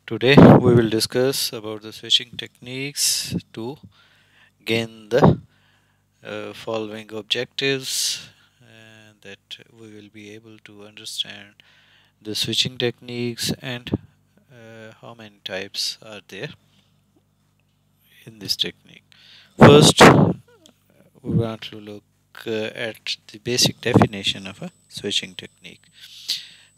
Today we will discuss about the switching techniques to gain the following objectives, and that we will be able to understand the switching techniques and how many types are there in this technique. First, we want to look at the basic definition of a switching technique.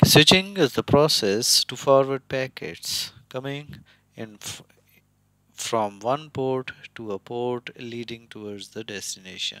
Switching is the process to forward packets coming in from one port to a port leading towards the destination.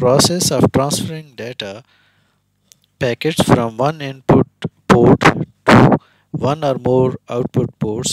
process of transferring data packets from one input port to one or more output ports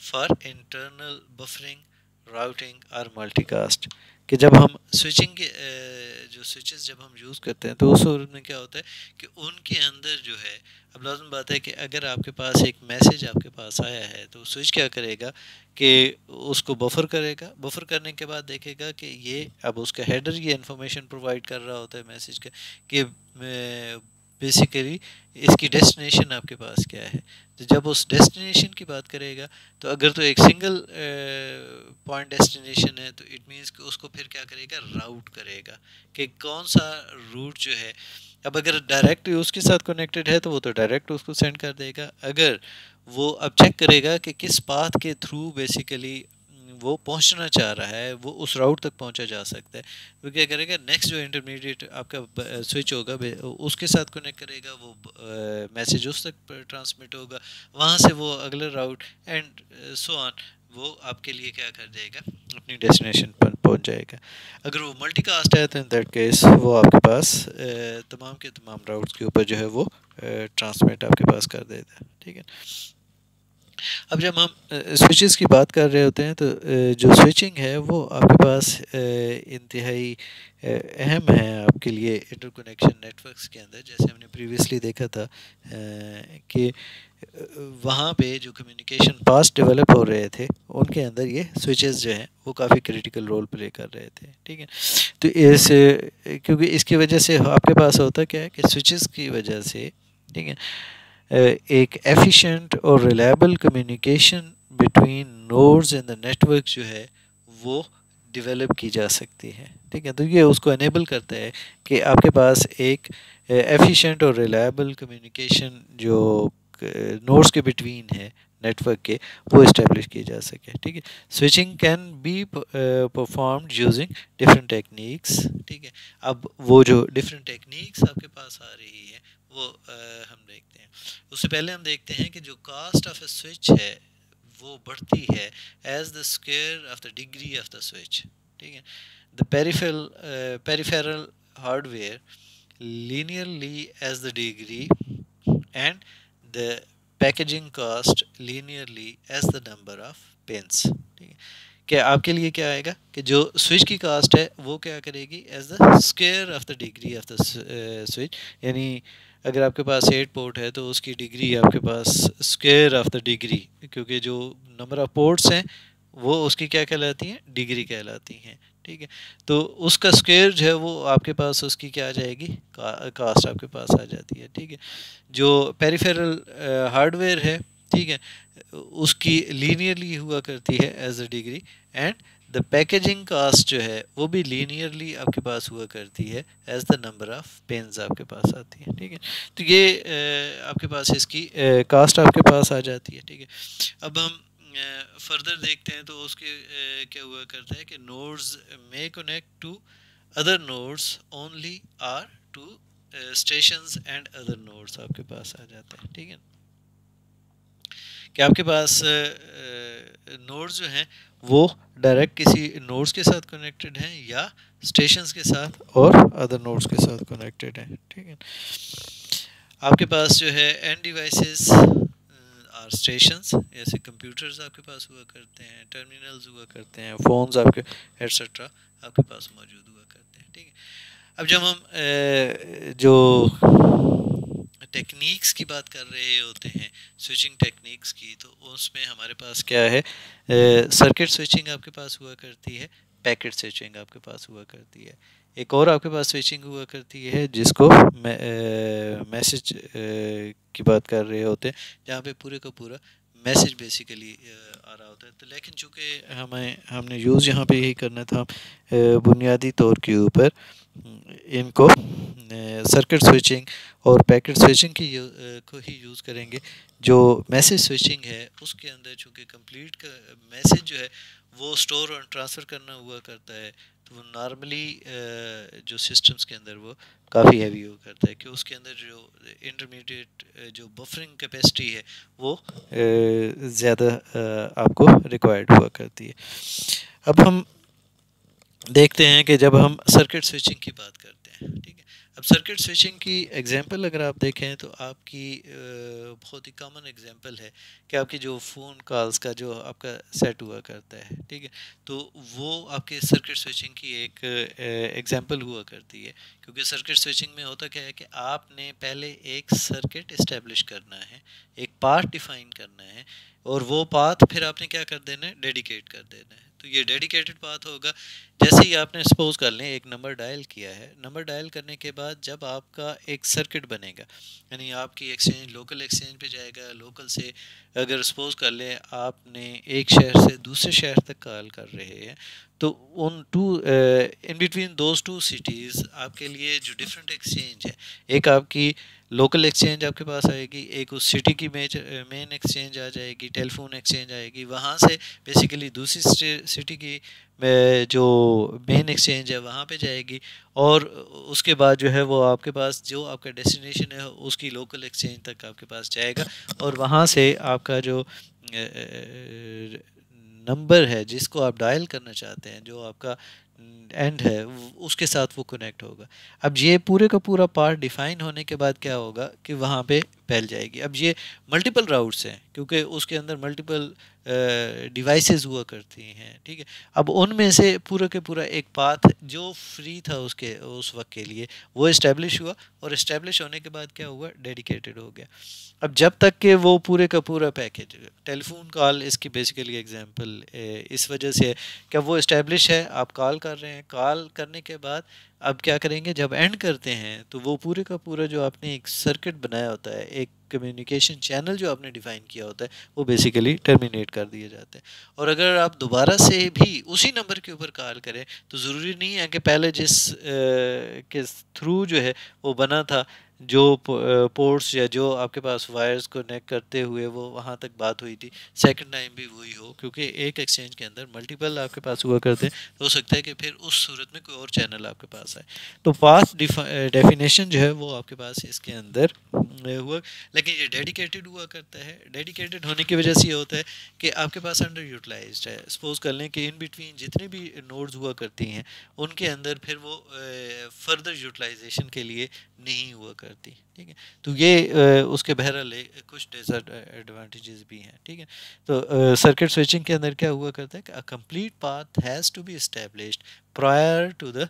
for internal buffering routing اور multi cost. کہ جب ہم switching کے جو switches جب ہم use کرتے ہیں تو اس صورت میں کیا ہوتا ہے کہ ان کے اندر جو ہے، اب لازم بات ہے کہ اگر آپ کے پاس ایک میسج آپ کے پاس آیا ہے تو سوئچ کیا کرے گا کہ اس کو بفر کرے گا. بفر کرنے کے بعد دیکھے گا کہ یہ اب اس کا ہیڈر یہ انفارمیشن پرووائڈ کر رہا ہوتا ہے میسج کا کہ بیسیکلی اس کی ڈیسٹینیشن آپ کے پاس کیا ہے. تو جب اس ڈیسٹینیشن کی بات کرے گا تو اگر تو ایک سنگل پوائنٹ ڈیسٹینیشن ہے تو اٹ مینس کہ اس کو پھر کیا کرے گا، راؤٹ کرے گا کہ کون سا روٹ جو ہے. اب اگر ڈائریکٹ اس کے ساتھ کنیکٹڈ ہے تو وہ تو ڈائریکٹ اس کو سینڈ کر دے گا. اگر وہ اب چیک کرے گا کہ کس پاتھ کے تھرو بیسیکلی وہ پہنچنا چاہ رہا ہے وہ اس راؤٹ تک پہنچا جا سکتا ہے، تو کیا کرے گا نیکسٹ جو انٹرمیڈیٹ آپ کا سوئچ ہوگا اس کے ساتھ کنیکٹ کرے گا، وہ میسج اس تک ٹرانسمٹ ہوگا، وہاں سے وہ اگلا راؤٹ اینڈ سو آن وہ آپ کے لیے کیا کر دے گا، اپنی ڈیسٹینیشن پر پہنچ جائے گا. اگر وہ ملٹی کاسٹ ہے تو ان دیٹ کیس وہ آپ کے پاس تمام کے تمام راؤٹس کے اوپر جو ہے وہ ٹرانسمٹ آپ کے پاس کر دیتا ہے. ٹھیک ہے. اب جب ہم سوئچز کی بات کر رہے ہوتے ہیں تو جو سوئچنگ ہے وہ آپ کے پاس انتہائی اہم ہے آپ کے لیے انٹر کنیکشن نیٹورکس کے اندر. جیسے ہم نے پریویسلی دیکھا تھا کہ وہاں پہ جو کمیونیکیشن پاسٹ ڈیولپ ہو رہے تھے ان کے اندر یہ سوئچز جو ہیں وہ کافی کریٹیکل رول پلے کر رہے تھے. ٹھیک ہے. تو اس کیونکہ اس کی وجہ سے آپ کے پاس ہوتا کیا ہے کہ سوئچز کی وجہ سے، ٹھیک ہے، ایک ایفیشینٹ اور reliable communication between nodes in the network جو ہے وہ ڈیولپ کی جا سکتی ہے. ٹھیک ہے. تو یہ اس کو انیبل کرتا ہے کہ آپ کے پاس ایک ایفیشینٹ اور ریلائبل کمیونیکیشن جو نوڈز کے بٹوین ہے نیٹورک کے وہ اسٹیبلش کی جا سکے. ٹھیک ہے. Switching can be performed using different techniques. ٹھیک ہے. اب وہ جو ڈفرینٹ ٹیکنیکس آپ کے پاس آ رہی ہے وہ ہم دیکھتے ہیں. اس سے پہلے ہم دیکھتے ہیں کہ جو کاسٹ آف اے سوئچ ہے وہ بڑھتی ہے as the square of the degree of the switch. ٹھیک ہے. The peripheral hardware linearly as the degree and the packaging cost linearly as the number of pins. ٹھیک ہے. کہ آپ کے لیے کیا آئے گا کہ جو سوئچ کی کاسٹ ہے وہ کیا کرے گی as the square of the degree of the switch. یعنی اگر آپ کے پاس 8 پورٹ ہے تو اس کی ڈگری آپ کے پاس اسکوئر آف دا ڈگری، کیونکہ جو نمبر آف پورٹس ہیں وہ اس کی کیا کہلاتی ہیں، ڈگری کہلاتی ہیں. ٹھیک ہے. تو اس کا اسکوئر جو ہے وہ آپ کے پاس اس کی کیا آ جائے گی، کاسٹ آپ کے پاس آ جاتی ہے. ٹھیک ہے. جو پیریفیرل ہارڈ ویئر ہے، ٹھیک ہے، اس کی لینئرلی ہوا کرتی ہے as a degree and the packaging cost جو ہے وہ بھی لینئرلی آپ کے پاس ہوا کرتی ہے ایز دا نمبر آف پینز آپ کے پاس آتی ہے. ٹھیک ہے. تو یہ آپ کے پاس اس کی کاسٹ آپ کے پاس آ جاتی ہے. ٹھیک ہے. اب ہم فردر دیکھتے ہیں تو اس کے کیا ہوا کرتا ہے کہ نوڈز میں connect to other nodes only or to stations and other nodes آپ کے پاس آ جاتا ہے. ٹھیک ہے. کہ آپ کے پاس نوڈز جو ہیں وہ ڈائریکٹ کسی نوڈز کے ساتھ کنیکٹڈ ہیں یا اسٹیشنز کے ساتھ اور ادر نوڈز کے ساتھ کنیکٹڈ ہیں. ٹھیک ہے. آپ کے پاس جو ہے اینڈ ڈیوائسز اور اسٹیشنز ایسے کمپیوٹرز آپ کے پاس ہوا کرتے ہیں، ٹرمینلز ہوا کرتے ہیں، فونز آپ کے ایٹسٹرا آپ کے پاس موجود ہوا کرتے ہیں. ٹھیک ہے. اب جب ہم جو ٹیکنیکس کی بات کر رہے ہوتے ہیں سوئچنگ ٹیکنیکس کی، تو اس میں ہمارے پاس کیا ہے، سرکٹ سوئچنگ آپ کے پاس ہوا کرتی ہے، پیکٹ سوئچنگ آپ کے پاس ہوا کرتی ہے. ایک اور آپ کے پاس سوئچنگ ہوا کرتی ہے جس کو میسج کی بات کر رہے ہوتے ہیں، جہاں پہ پورے کا پورا میسج بیسیکلی آ رہا ہوتا ہے. تو لیکن چونکہ ہم نے یوز یہاں پہ یہی کرنا تھا بنیادی طور کے اوپر ان کو سرکٹ سوئچنگ اور پیکٹ سوئچنگ کو ہی یوز کریں گے. جو میسج سوئچنگ ہے اس کے اندر چونکہ کمپلیٹ کا میسج جو ہے وہ اسٹور اور ٹرانسفر کرنا ہوا کرتا ہے، تو وہ نارملی جو سسٹمز کے اندر وہ کافی ہیوی ہوا کرتا ہے کہ اس کے اندر جو انٹرمیڈیٹ جو بفرنگ کیپیسٹی ہے وہ زیادہ آپ کو ریکوائرڈ ہوا کرتی ہے. اب ہم دیکھتے ہیں کہ جب ہم سرکٹ سوئچنگ کی بات کرتے ہیں، ٹھیک ہے، اب سرکٹ سوئچنگ کی ایگزامپل اگر آپ دیکھیں تو آپ کی بہت ہی کامن ایگزامپل ہے کہ آپ کی جو فون کالز کا جو آپ کا سیٹ ہوا کرتا ہے، ٹھیک ہے، تو وہ آپ کے سرکٹ سوئچنگ کی ایک ایگزامپل ہوا کرتی ہے، کیونکہ سرکٹ سوئچنگ میں ہوتا کیا ہے کہ آپ نے پہلے ایک سرکٹ اسٹیبلش کرنا ہے، ایک پاتھ ڈیفائن کرنا ہے، اور وہ پاتھ پھر آپ نے کیا کر دینا ہے، ڈیڈیکیٹ کر دینا ہے. تو یہ ڈیڈیکیٹڈ پاتھ ہوگا. جیسے ہی آپ نے سپوز کر لیں ایک نمبر ڈائل کیا ہے، نمبر ڈائل کرنے کے بعد جب آپ کا ایک سرکٹ بنے گا، یعنی آپ کی ایکسچینج لوکل ایکسچینج پہ جائے گا، لوکل سے اگر سپوز کر لیں آپ نے ایک شہر سے دوسرے شہر تک کال کر رہے ہیں، تو in two in between those two cities آپ کے لیے جو ڈفرینٹ ایکسچینج ہے، ایک آپ کی لوکل ایکسچینج آپ کے پاس آئے گی، ایک اس سٹی کی مین ایکسچینج آ جائے گی، ٹیلی فون ایکسچینج آئے گی، وہاں سے بیسیکلی دوسری سٹی کی جو مین ایکسچینج ہے وہاں پہ جائے گی، اور اس کے بعد جو ہے وہ آپ کے پاس جو آپ کا ڈیسٹینیشن ہے اس کی لوکل ایکسچینج تک آپ کے پاس جائے گا، اور وہاں سے آپ کا جو نمبر ہے جس کو آپ ڈائل کرنا چاہتے ہیں، جو آپ کا اینڈ ہے، اس کے ساتھ وہ کنیکٹ ہوگا. اب یہ پورے کا پورا پارٹ ڈیفائن ہونے کے بعد کیا ہوگا کہ وہاں پہ پھیل جائے گی. اب یہ ملٹیپل راؤٹس ہیں کیونکہ اس کے اندر ملٹیپل ڈیوائسز ہوا کرتی ہیں، ٹھیک ہے. اب ان میں سے پورا کے پورا ایک پاتھ جو فری تھا اس وقت کے لیے وہ اسٹیبلش ہوا، اور اسٹیبلش ہونے کے بعد کیا ہوا، ڈیڈیکیٹڈ ہو گیا. اب جب تک کہ وہ پورے کا پورا پیکج ٹیلی فون کال اس کی بیسیکلی ایگزامپل اس وجہ سے کہ وہ اسٹیبلش ہے، آپ کال کر رہے ہیں، کال کرنے کے بعد اب کیا کریں گے، جب اینڈ کرتے ہیں تو وہ پورے کا پورا جو آپ نے ایک سرکٹ بنایا ہوتا ہے، ایک کمیونیکیشن چینل جو آپ نے ڈیفائن کیا ہوتا ہے، وہ بیسیکلی ٹرمینیٹ کر دیا جاتا ہے. اور اگر آپ دوبارہ سے بھی اسی نمبر کے اوپر کال کریں تو ضروری نہیں ہے کہ پہلے جس کے تھرو جو ہے وہ بنا تھا، جو پورٹس یا جو آپ کے پاس وائرز کو کنیکٹ کرتے ہوئے وہ وہاں تک بات ہوئی تھی، سیکنڈ ٹائم بھی وہی ہو، کیونکہ ایک ایکسچینج کے اندر ملٹیپل آپ کے پاس ہوا کرتے ہیں، تو ہو سکتا ہے کہ پھر اس صورت میں کوئی اور چینل آپ کے پاس آئے. تو پاس ڈیفینیشن جو ہے وہ آپ کے پاس اس کے اندر ہوا، لیکن یہ ڈیڈیکیٹڈ ہوا کرتا ہے. ڈیڈیکیٹڈ ہونے کی وجہ سے یہ ہوتا ہے کہ آپ کے پاس انڈر یوٹیلائزڈ ہے. سپوز کر لیں کہ ان بٹوین جتنی بھی نوڈز ہوا کرتی ہیں ان کے اندر پھر وہ فردر یوٹیلائزیشن کے لیے نہیں ہوا کرتی، ٹھیک ہے. تو یہ اس کے بہرحال کچھ ڈیس ایڈوانٹیجز بھی ہیں، ٹھیک ہے. تو سرکٹ سوئچنگ کے اندر کیا ہوا کرتا ہے کہ complete path has to be established prior to the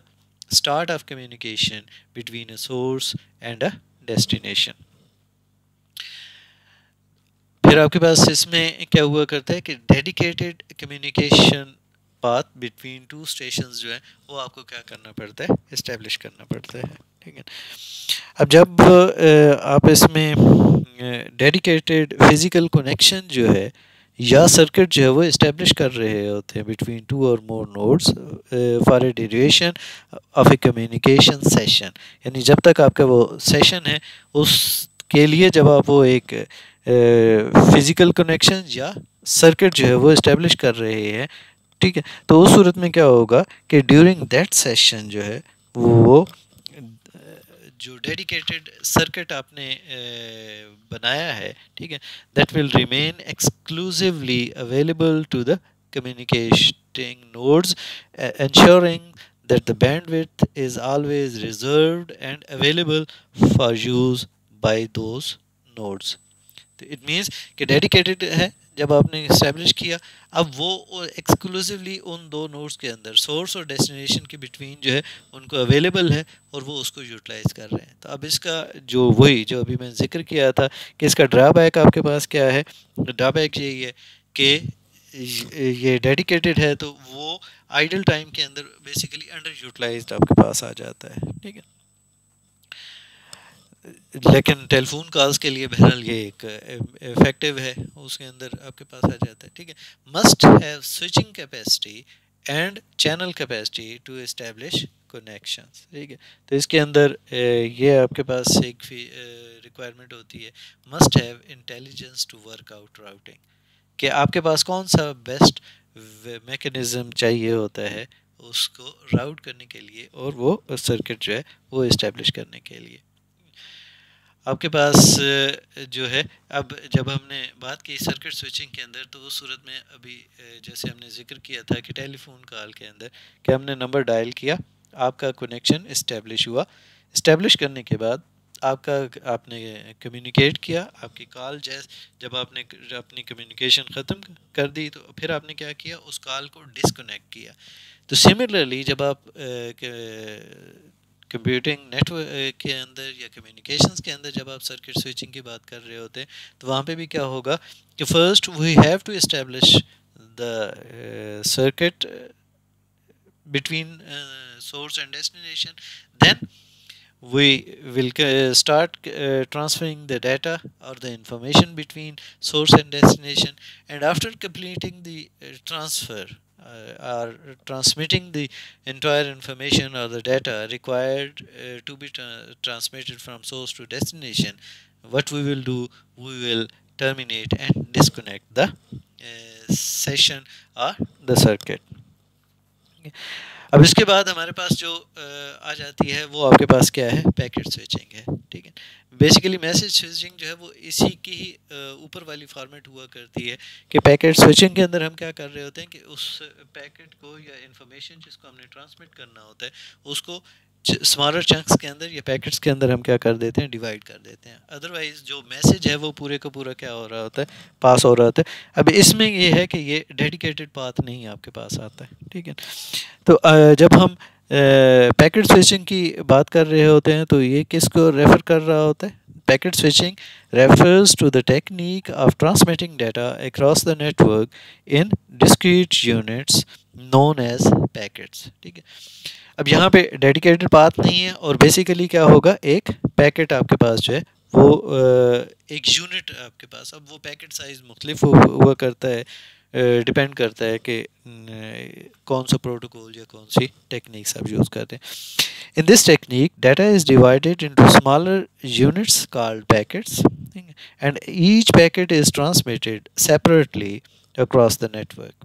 start of communication between a source and a destination. پھر آپ کے پاس اس میں کیا ہوا کرتا ہے کہ dedicated communication path between two stations جو ہیں وہ آپ کو کیا کرنا پڑتا ہے، اسٹیبلش کرنا پڑتا ہے، ٹھیک ہے. اب جب آپ اس میں ڈیڈیکیٹڈ فزیکل کنیکشن جو ہے یا سرکٹ جو ہے وہ اسٹیبلش کر رہے ہوتے ہیں between two or more nodes for a duration of a communication session, یعنی جب تک آپ کا وہ سیشن ہے اس کے لیے جب آپ وہ ایک فزیکل کنیکشن یا سرکٹ جو ہے وہ اسٹیبلش کر رہے ہیں، ٹھیک ہے. تو اس صورت میں کیا ہوگا کہ ڈیورنگ دیٹ سیشن جو ہے وہ جو ڈیڈیکیٹڈ سرکٹ آپ نے بنایا ہے، ٹھیک ہے، that will remain exclusively available to the communicating nodes ensuring that the bandwidth is always reserved and available for use by those nodes. تو اٹ مینس کہ ڈیڈیکیٹڈ ہے جب آپ نے اسٹیبلش کیا، اب وہ ایکسکلوسیولی ان دو نوڈس کے اندر سورس اور ڈیسٹینیشن کے بٹوین جو ہے ان کو اویلیبل ہے اور وہ اس کو یوٹیلائز کر رہے ہیں. تو اب اس کا جو وہی جو ابھی میں ذکر کیا تھا کہ اس کا ڈرا بیک آپ کے پاس کیا ہے، ڈرا بیک یہی ہے کہ یہ ڈیڈیکیٹڈ ہے تو وہ آئیڈل ٹائم کے اندر بیسیکلی انڈر یوٹیلائزڈ آپ کے پاس آ جاتا ہے، ٹھیک ہے. لیکن ٹیلی فون کالز کے لیے بہرحال یہ ایک افیکٹو ہے، اس کے اندر آپ کے پاس آ جاتا ہے، ٹھیک ہے. Must have switching capacity and channel capacity to establish connections, ٹھیک ہے. تو اس کے اندر یہ آپ کے پاس ایک ریکوائرمنٹ ہوتی ہے، must have intelligence to work out routing, کہ آپ کے پاس کون سا بیسٹ میکینزم چاہیے ہوتا ہے اس کو راؤٹ کرنے کے لیے اور وہ سرکٹ جو ہے وہ اسٹیبلش کرنے کے لیے. آپ کے پاس جو ہے اب جب ہم نے بات کی سرکٹ سوئچنگ کے اندر تو اس صورت میں ابھی جیسے ہم نے ذکر کیا تھا کہ ٹیلی فون کال کے اندر کہ ہم نے نمبر ڈائل کیا، آپ کا کنیکشن اسٹیبلش ہوا، اسٹیبلش کرنے کے بعد آپ نے کمیونیکیٹ کیا، آپ کی کال جب آپ نے اپنی کمیونیکیشن ختم کر دی تو پھر آپ نے کیا کیا، اس کال کو ڈسکنیکٹ کیا. تو سملرلی جب آپ کمپیوٹنگ نیٹ ورک کے اندر یا کمیونیکیشنس کے اندر جب آپ سرکٹ سوئچنگ کی بات کر رہے ہوتے ہیں تو وہاں پہ بھی کیا ہوگا کہ first we have to establish the circuit between source and destination. Then we will start transferring the data or the information between source and destination, and after completing the transfer or transmitting the entire information or the data required to be transmitted from source to destination, what we will do, we will terminate and disconnect the session or the circuit. اب اس کے بعد ہمارے پاس جو آ جاتی ہے وہ آپ کے پاس کیا ہے، پیکٹ سوئچنگ ہے. ٹھیک ہے، بیسیکلی میسج سوئچنگ جو ہے وہ اسی کی ہی اوپر والی فارمیٹ ہوا کرتی ہے کہ پیکٹ سوئچنگ کے اندر ہم کیا کر رہے ہوتے ہیں کہ اس پیکٹ کو یا انفارمیشن جس کو ہم نے ٹرانسمٹ کرنا ہوتا ہے اس کو اسمالر چنکس کے اندر یا پیکٹس کے اندر ہم کیا کر دیتے ہیں، ڈیوائڈ کر دیتے ہیں. ادروائز جو میسج ہے وہ پورے کا پورا کیا ہو رہا ہوتا ہے، پاس ہو رہا ہوتا ہے. اب اس میں یہ ہے کہ یہ ڈیڈیکیٹڈ پاتھ نہیں آپ کے پاس آتا ہے. ٹھیک ہے، تو جب ہم پیکٹ سوئچنگ کی بات کر رہے ہوتے ہیں تو یہ کس کو ریفر کر رہا ہوتا ہے؟ Packet switching refers to the technique of transmitting data across the network in discrete units known as packets. ٹھیک ہے، اب یہاں پہ ڈیڈیکیٹڈ پاتھ نہیں ہے اور بیسیکلی کیا ہوگا، ایک پیکٹ آپ کے پاس جو ہے وہ ایک یونٹ آپ کے پاس. اب وہ پیکٹ سائز مختلف ہوا کرتا ہے، ڈپینڈ کرتا ہے کہ کون سا پروٹوکول یا کون سی ٹیکنیکس آپ یوز کرتے ہیں. In this technique, data is divided into smaller units called packets, and each packet is transmitted separately across the network.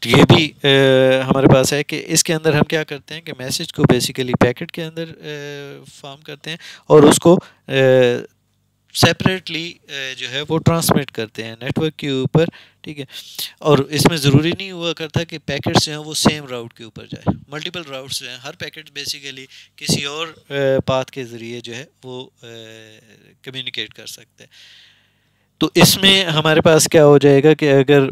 تو یہ بھی ہمارے پاس ہے کہ اس کے اندر ہم کیا کرتے ہیں کہ میسج کو بیسیکلی پیکٹ کے اندر فارم کرتے ہیں اور اس کو سیپریٹلی جو ہے وہ ٹرانسمٹ کرتے ہیں نیٹ ورک کے اوپر. ٹھیک ہے، اور اس میں ضروری نہیں ہوا کرتا کہ پیکٹس جو ہیں وہ سیم راؤٹ کے اوپر جائے. ملٹیپل راؤٹس جو ہیں، ہر پیکٹ بیسیکلی کسی اور پاتھ کے ذریعے جو ہے وہ کمیونیکیٹ کر سکتے ہیں. تو اس میں ہمارے پاس کیا ہو جائے گا کہ اگر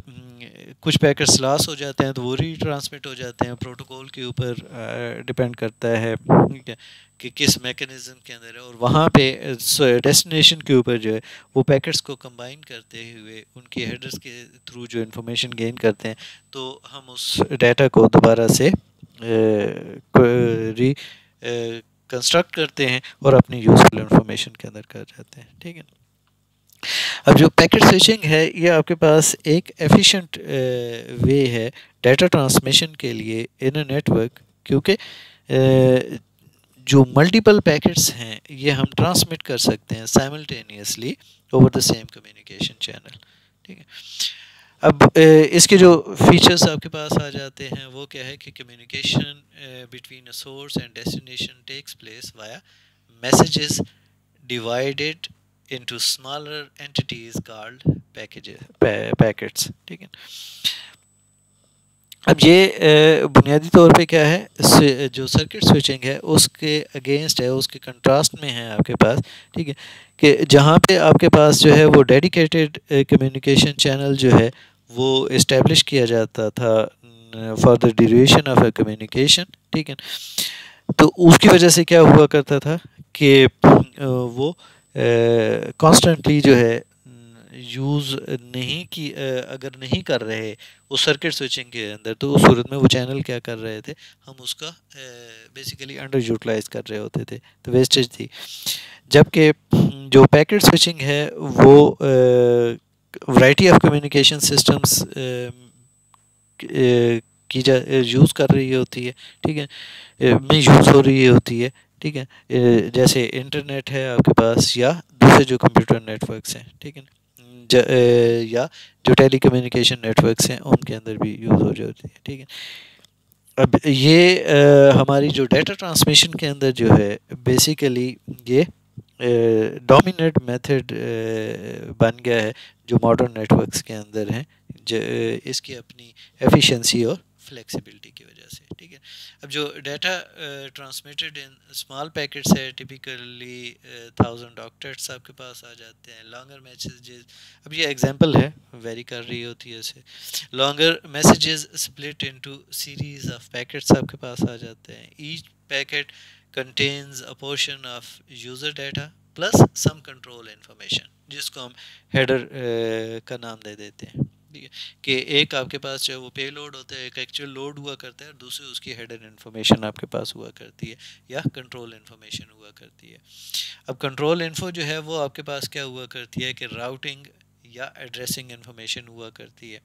کچھ پیکٹس لاس ہو جاتے ہیں تو وہ ری ٹرانسمٹ ہو جاتے ہیں. پروٹوکول کے اوپر ڈپینڈ کرتا ہے کہ کس میکانزم کے اندر ہے، اور وہاں پہ ڈیسٹینیشن کے اوپر جو ہے وہ پیکٹس کو کمبائن کرتے ہوئے ان کے ہیڈرز کے تھرو جو انفارمیشن گین کرتے ہیں تو ہم اس ڈیٹا کو دوبارہ سے ری کنسٹرکٹ کرتے ہیں اور اپنی یوزفل انفارمیشن کے اندر کر جاتے ہیں. ٹھیک ہے، اب جو پیکٹ سوئچنگ ہے یہ آپ کے پاس ایک ایفیشینٹ وے ہے ڈیٹا ٹرانسمیشن کے لیے ان اے نیٹ ورک، کیونکہ جو ملٹیپل پیکٹس ہیں یہ ہم ٹرانسمٹ کر سکتے ہیں simultaneously over the same communication channel. ٹھیک ہے، اب اس کے جو فیچرز آپ کے پاس آ جاتے ہیں وہ کیا ہے کہ communication between a source and destination takes place via messages divided into smaller entities called packets. ٹھیک ہے، اب یہ بنیادی طور پہ کیا ہے، جو سرکٹ سوئچنگ ہے اس کے اگینسٹ ہے، اس کے کنٹراسٹ میں ہے آپ کے پاس. ٹھیک ہے، کہ جہاں پہ آپ کے پاس جو ہے وہ ڈیڈیکیٹڈ کمیونیکیشن چینل جو ہے وہ اسٹیبلش کیا جاتا تھا for the duration of a communication. ٹھیک ہے، تو اس کی وجہ سے کیا ہوا کرتا تھا کہ وہ کانسٹنٹلی جو ہے یوز نہیں کی، اگر نہیں کر رہے اس سرکٹ سوئچنگ کے اندر تو اس صورت میں وہ چینل کیا کر رہے تھے، ہم اس کا بیسیکلی انڈر یوٹیلائز کر رہے ہوتے تھے، تو ویسٹیج تھی. جبکہ جو پیکٹ سوئچنگ ہے وہ ورائٹی آف کمیونیکیشن سسٹمس کی یوز کر رہی ہوتی ہے. ٹھیک ہے، میں یوز ہو رہی ہوتی ہے. ٹھیک ہے، جیسے انٹرنیٹ ہے آپ کے پاس یا دوسرے جو کمپیوٹر نیٹ ورکس ہیں. ٹھیک ہے، یا جو ٹیلی کمیونیکیشن نیٹ ورکس ہیں ان کے اندر بھی یوز ہو جاتی ہے. ٹھیک ہے، اب یہ ہماری جو ڈیٹا ٹرانسمیشن کے اندر جو ہے بیسیکلی یہ ڈومینیٹ میتھڈ بن گیا ہے جو ماڈرن نیٹ ورکس کے اندر ہیں. اس کی اپنی ایفیشنسی اور فلیکسیبلٹی کی وجہ سے. ٹھیک ہے. اب جو data transmitted in small packets ہے ٹپیکلی 1000 آکٹیٹس آپ کے پاس آ جاتے ہیں. لانگر میسیجز، اب یہ ایگزامپل ہے، ویری کر رہی ہوتی ہے اسے. Longer messages split into series of packets آپ کے پاس آ جاتے ہیں. Each packet contains a portion of user data plus some control information, جس کو ہم ہیڈر کا نام دے دیتے ہیں. ٹھیک ہے. کہ ایک آپ کے پاس جو ہے وہ پے لوڈ ہوتا ہے، ایک ایکچوئل لوڈ ہوا کرتا ہے، اور دوسری اس کی ہیڈر انفارمیشن آپ کے پاس ہوا کرتی ہے یا کنٹرول انفارمیشن ہوا کرتی ہے. اب کنٹرول انفو جو ہے وہ آپ کے پاس کیا ہوا کرتی ہے کہ راؤٹنگ یا ایڈریسنگ انفارمیشن ہوا کرتی ہے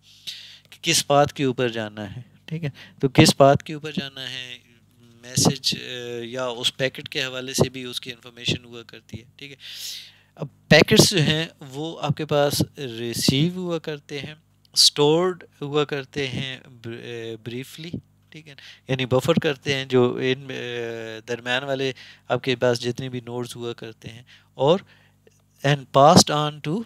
کہ کس پاتھ کے اوپر جانا ہے. ٹھیک ہے. تو کس پاتھ کے اوپر جانا ہے، میسج یا اس پیکٹ کے حوالے سے بھی اس کی انفارمیشن ہوا کرتی ہے. ٹھیک ہے. اب پیکٹس جو ہیں وہ آپ کے پاس ریسیو ہوا کرتے ہیں، اسٹورڈ ہوا کرتے ہیں بریفلی. ٹھیک ہے. یعنی بفر کرتے ہیں جو ان درمیان والے آپ کے پاس جتنے بھی نوڈز ہوا کرتے ہیں، اور and passed on to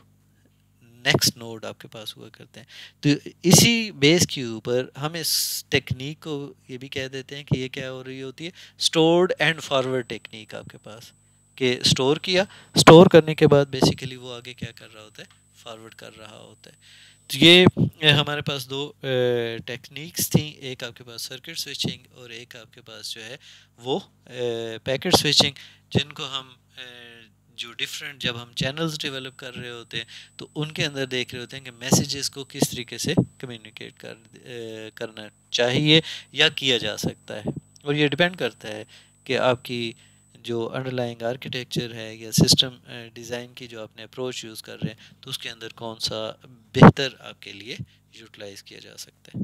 next node آپ کے پاس ہوا کرتے ہیں. تو اسی بیس کے اوپر ہم اس ٹیکنیک کو یہ بھی کہہ دیتے ہیں کہ یہ کیا ہو رہی ہوتی ہے، اسٹورڈ اینڈ فارورڈ ٹیکنیک آپ کے پاس. کہ اسٹور کیا، اسٹور کرنے کے بعد بیسیکلی وہ آگے کیا کر رہا ہوتا ہے، فارورڈ کر رہا ہوتا ہے. تو یہ ہمارے پاس دو ٹیکنیکس تھیں، ایک آپ کے پاس سرکٹ سوئچنگ اور ایک آپ کے پاس جو ہے وہ پیکٹ سوئچنگ، جن کو ہم جو ڈفرینٹ جب ہم چینلز ڈیولپ کر رہے ہوتے ہیں تو ان کے اندر دیکھ رہے ہوتے ہیں کہ میسیجز کو کس طریقے سے کمیونیکیٹ کرنا چاہیے یا کیا جا سکتا ہے. اور یہ ڈپینڈ کرتا ہے کہ آپ کی جو انڈر لائنگ آرکیٹیکچر ہے یا سسٹم ڈیزائن کی جو آپ نے اپروچ یوز کر رہے ہیں تو اس کے اندر کون سا بہتر آپ کے لیے یوٹیلائز کیا جا سکتا ہے.